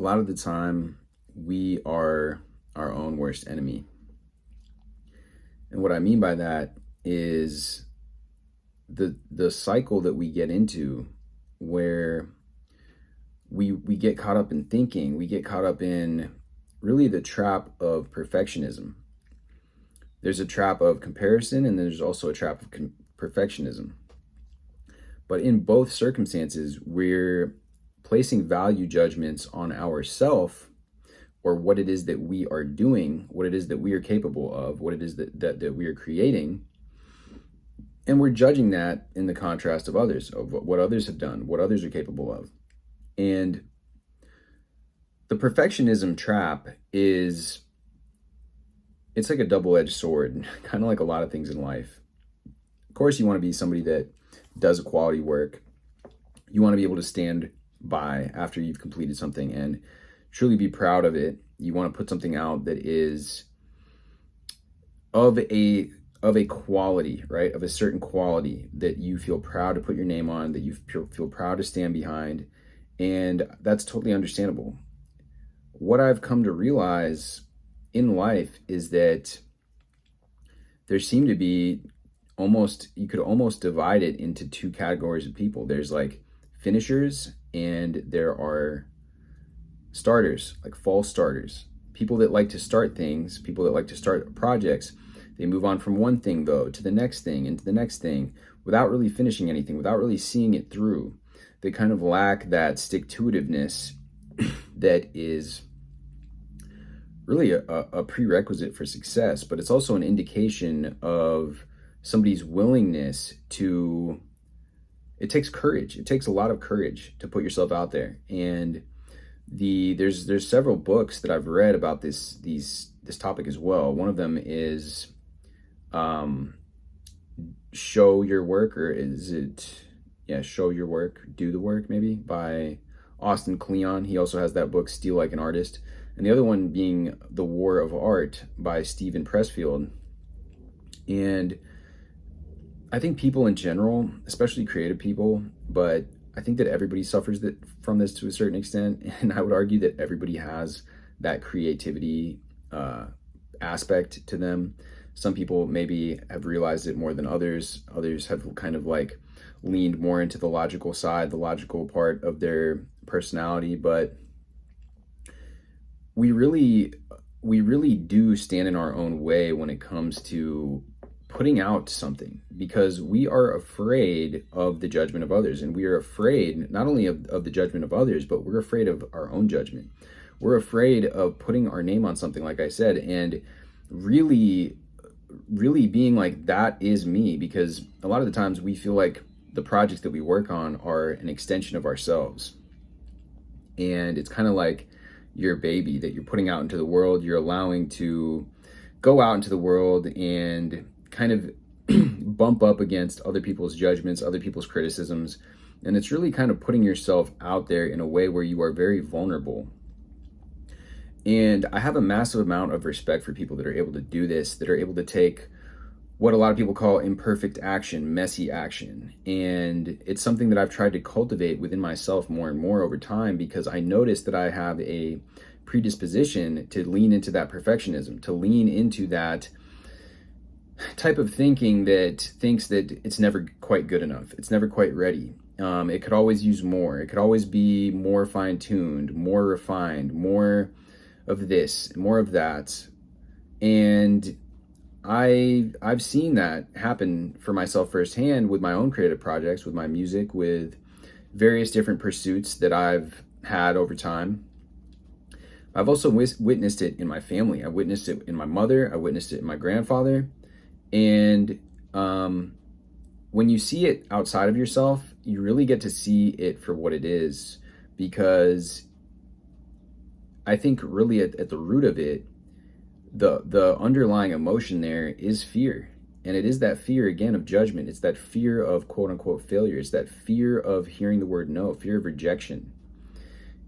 lot of the time we are our own worst enemy. And what I mean by that is the cycle that we get into where we get caught up in thinking, we get caught up in really the trap of perfectionism. There's a trap of comparison and there's also a trap of perfectionism. But in both circumstances, we're placing value judgments on ourself or what it is that we are doing, what it is that we are capable of, what it is that we are creating. And we're judging that in the contrast of others, of what others have done, what others are capable of. And the perfectionism trap it's like a double-edged sword, kind of like a lot of things in life. Of course, you want to be somebody that does quality work. You want to be able to stand by after you've completed something and truly be proud of it. You want to put something out that is of a quality, right? Of a certain quality that you feel proud to put your name on, that you feel proud to stand behind. And that's totally understandable. What I've come to realize in life is that there seem to be you could almost divide it into two categories of people. There's like finishers and there are starters, like false starters. People that like to start things, people that like to start projects. They move on from one thing though to the next thing and to the next thing without really finishing anything, without really seeing it through. They kind of lack that stick-to-itiveness that is really a prerequisite for success, but it's also an indication of somebody's willingness to, it takes courage. It takes a lot of courage to put yourself out there. And there's several books that I've read about this topic as well. One of them is Show Your Work, or is it, yeah, Show Your Work, Do the Work, maybe, by Austin Kleon. He also has that book, Steal Like an Artist. And the other one being The War of Art by Steven Pressfield. And I think people in general, especially creative people, but I think that everybody suffers from this to a certain extent. And I would argue that everybody has that creativity aspect to them. Some people maybe have realized it more than others. Others have kind of like leaned more into the logical side, the logical part of their personality. But we really do stand in our own way when it comes to putting out something, because we are afraid of the judgment of others. And we are afraid not only of the judgment of others, but we're afraid of our own judgment. We're afraid of putting our name on something, like I said, and really being like, that is me. Because a lot of the times we feel like the projects that we work on are an extension of ourselves. And it's kind of like your baby that you're putting out into the world. You're allowing to go out into the world and kind of bump up against other people's judgments, other people's criticisms. And it's really kind of putting yourself out there in a way where you are very vulnerable. And I have a massive amount of respect for people that are able to do this, that are able to take what a lot of people call imperfect action, messy action. And it's something that I've tried to cultivate within myself more and more over time, because I noticed that I have a predisposition to lean into that perfectionism, to lean into that type of thinking that thinks that it's never quite good enough. It's never quite ready. It could always use more. It could always be more fine-tuned, more refined, more of this, more of that. And I've seen that happen for myself firsthand with my own creative projects, with my music, with various different pursuits that I've had over time. I've also witnessed it in my family. I witnessed it in my mother. I witnessed it in my grandfather. And when you see it outside of yourself, you really get to see it for what it is. Because I think really at the root of it, the underlying emotion there is fear. And it is that fear, again, of judgment. It's that fear of quote unquote failure. It's that fear of hearing the word no, fear of rejection.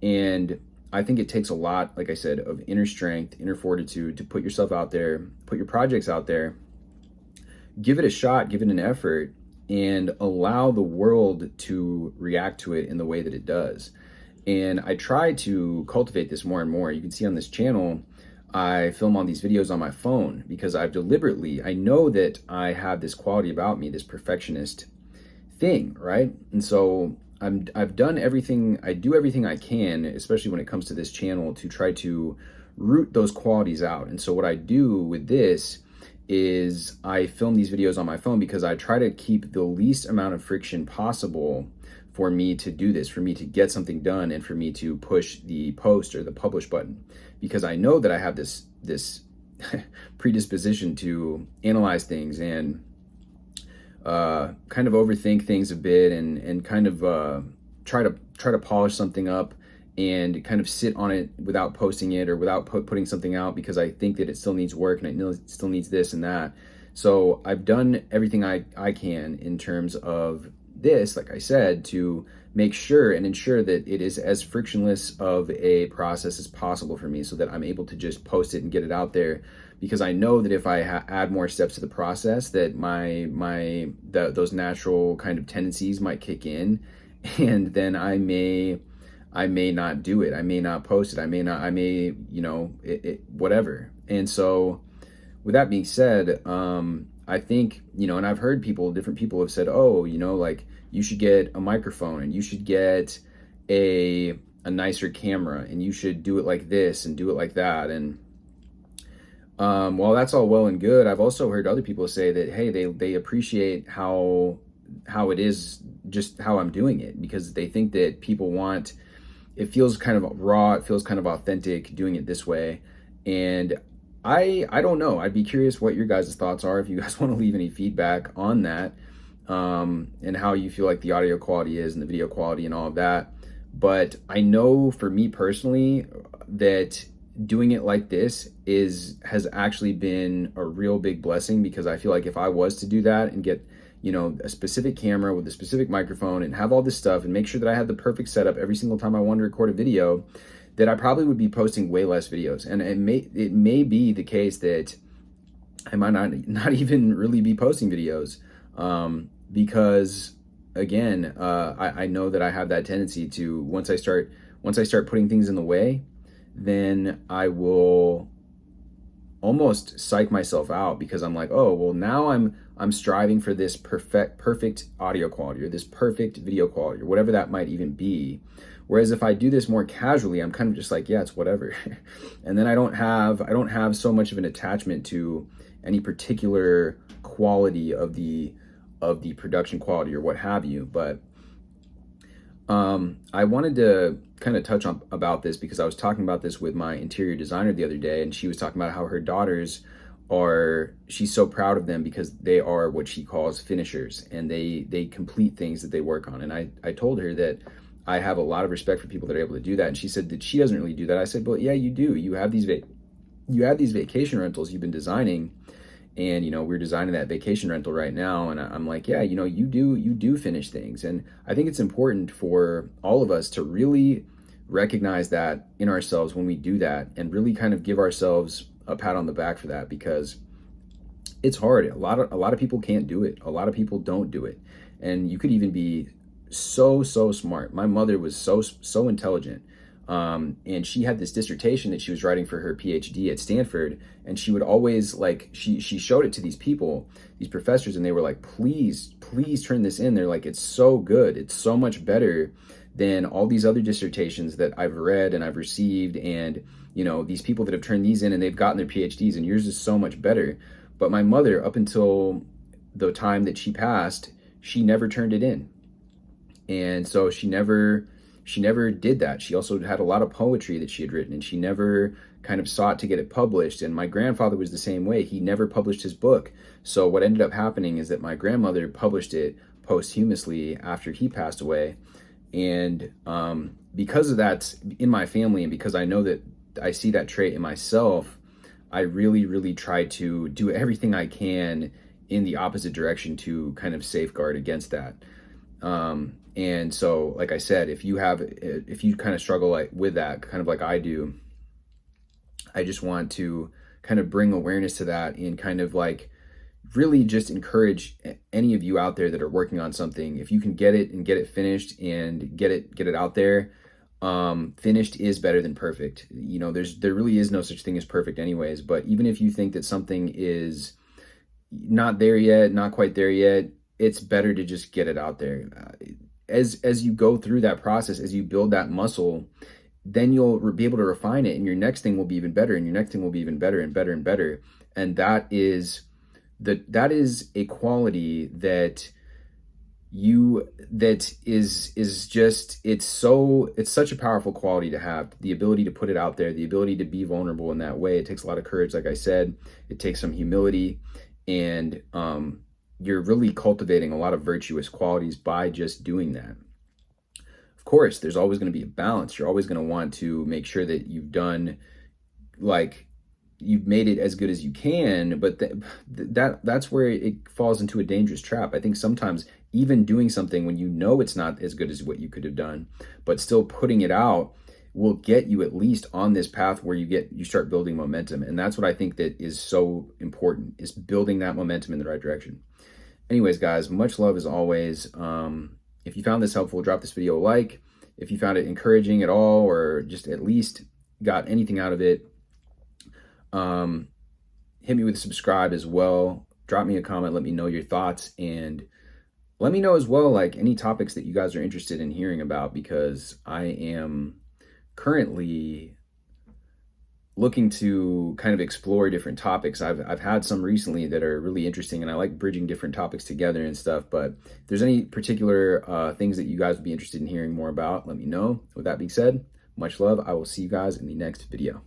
And I think it takes a lot, like I said, of inner strength, inner fortitude to put yourself out there, put your projects out there, give it a shot, give it an effort, and allow the world to react to it in the way that it does. And I try to cultivate this more and more. You can see on this channel, I film all these videos on my phone because I know that I have this quality about me, this perfectionist thing, right? And so I've done everything, I do everything I can, especially when it comes to this channel, to try to root those qualities out. And so what I do with this is I film these videos on my phone because I try to keep the least amount of friction possible for me to do this, for me to get something done, and for me to push the post or the publish button, because I know that I have this predisposition to analyze things and kind of overthink things a bit, and kind of try to polish something up and kind of sit on it without posting it or without putting something out because I think that it still needs work and it still needs this and that. So I've done everything I can in terms of this, like I said, to make sure and ensure that it is as frictionless of a process as possible for me, so that I'm able to just post it and get it out there. Because I know that if I add more steps to the process, that those natural kind of tendencies might kick in, and then I may not do it. I may not post it. I may, whatever. And so with that being said, I think, and I've heard different people have said, oh, like you should get a microphone and you should get a nicer camera and you should do it like this and do it like that. And while that's all well and good, I've also heard other people say that, hey, they appreciate how it is, just how I'm doing it, because they think that people want, it feels kind of raw, it feels kind of authentic doing it this way. And I don't know. I'd be curious what your guys' thoughts are, if you guys want to leave any feedback on that, and how you feel like the audio quality is and the video quality and all of that. But I know for me personally that doing it like this has actually been a real big blessing, because I feel like if I was to do that and get a specific camera with a specific microphone and have all this stuff and make sure that I had the perfect setup every single time I wanted to record a video, that I probably would be posting way less videos. And it may be the case that I might not even really be posting videos, because again, I know that I have that tendency to, once I start putting things in the way, then I will almost psych myself out, because I'm like, oh, well, now I'm striving for this perfect audio quality or this perfect video quality or whatever that might even be. Whereas if I do this more casually, I'm kind of just like, yeah, it's whatever. And then I don't have so much of an attachment to any particular quality of the production quality or what have you. But I wanted to kind of touch on about this because I was talking about this with my interior designer the other day, and she was talking about how her daughters she's so proud of them because they are what she calls finishers, and they complete things that they work on. And I told her that I have a lot of respect for people that are able to do that. And she said that she doesn't really do that. I said, well, yeah, you do. You have these vacation rentals you've been designing, and we're designing that vacation rental right now. And I'm like, yeah, you do finish things. And I think it's important for all of us to really recognize that in ourselves when we do that, and really kind of give ourselves a pat on the back for that, because it's hard. A lot of people can't do it. A lot of people don't do it. And you could even be so smart. My mother was so intelligent, and she had this dissertation that she was writing for her PhD at Stanford, and she would always, like, she showed it to these people, these professors, and they were like, please turn this in. They're like, it's so good, it's so much better than all these other dissertations that I've read and I've received, and these people that have turned these in and they've gotten their PhDs, and yours is so much better. But my mother, up until the time that she passed, she never turned it in. And so she never did that. She also had a lot of poetry that she had written, and she never kind of sought to get it published. And my grandfather was the same way. He never published his book. So what ended up happening is that my grandmother published it posthumously after he passed away. And because of that in my family, and because I know that I see that trait in myself, I really try to do everything I can in the opposite direction to kind of safeguard against that. And so, like I said, if you kind of struggle with that, kind of like I do, I just want to kind of bring awareness to that, and kind of like really just encourage any of you out there that are working on something. If you can get it and get it finished and get it out there, finished is better than perfect. You know, there really is no such thing as perfect anyways, but even if you think that something is not there yet, not quite there yet, it's better to just get it out there. As you go through that process, as you build that muscle, then you'll be able to refine it, and your next thing will be even better, and your next thing will be even better and better and better. And that is a quality that is just, it's such a powerful quality to have, the ability to put it out there, the ability to be vulnerable in that way. It takes a lot of courage, like I said. It takes some humility, and you're really cultivating a lot of virtuous qualities by just doing that. Of course, there's always going to be a balance. You're always going to want to make sure that you've made it as good as you can, but that's where it falls into a dangerous trap. I think sometimes even doing something when you know it's not as good as what you could have done, but still putting it out will get you at least on this path where you start building momentum. And that's what I think that is so important, is building that momentum in the right direction. Anyways, guys, much love as always. If you found this helpful, drop this video a like. If you found it encouraging at all, or just at least got anything out of it, hit me with a subscribe as well. Drop me a comment, let me know your thoughts, and let me know as well, like, any topics that you guys are interested in hearing about, because I am currently looking to kind of explore different topics. I've had some recently that are really interesting, and I like bridging different topics together and stuff. But if there's any particular things that you guys would be interested in hearing more about, let me know. With that being said, much love. I will see you guys in the next video.